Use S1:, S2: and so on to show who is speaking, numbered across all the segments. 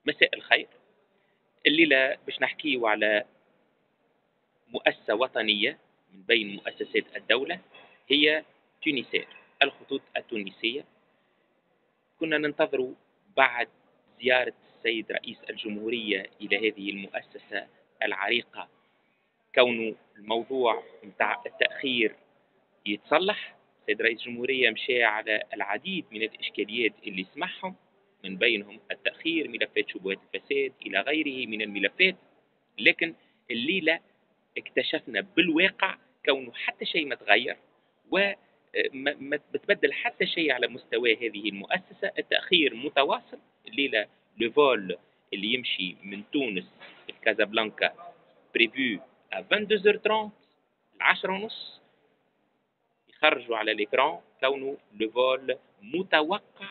S1: مساء الخير. الليلة باش نحكيو على مؤسسة وطنية من بين مؤسسات الدولة، هي تونسير، الخطوط التونسية. كنا ننتظر بعد زيارة السيد رئيس الجمهورية إلى هذه المؤسسة العريقة كون الموضوع متاع التأخير يتصلح. السيد رئيس الجمهورية مشى على العديد من الإشكاليات اللي سمعهم، من بينهم التأخير، ملفات شبهات الفساد إلى غيره من الملفات. لكن الليلة اكتشفنا بالواقع كونه حتى شيء ما تغير، وما بتبدل حتى شيء على مستوى هذه المؤسسة. التأخير متواصل. الليلة لفول اللي يمشي من تونس لكازابلانكا بريفو 22h30 10:30، يخرجوا على l'écran كونه لفول متوقع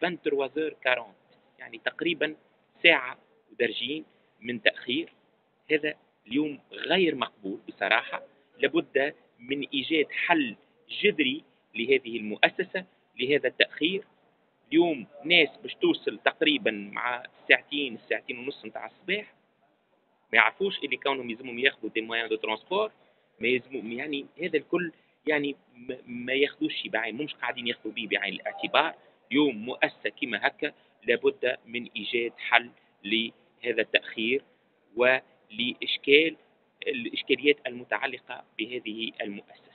S1: 23h40، يعني تقريبا ساعة ودرجين من تأخير. هذا اليوم غير مقبول بصراحة. لابد من إيجاد حل جذري لهذه المؤسسة لهذا التأخير. اليوم ناس باش توصل تقريبا مع ساعتين ونص متاع الصباح، ما يعرفوش اللي كونهم يلزمهم ياخذوا دي موان دو ترونسبور، ما يلزمهم يعني هذا الكل، يعني ما ياخذوش بعين، مش قاعدين ياخذوا به بعين الاعتبار. اليوم مؤسسة كما هكا لابد من إيجاد حل لهذا التأخير الإشكاليات المتعلقة بهذه المؤسسة.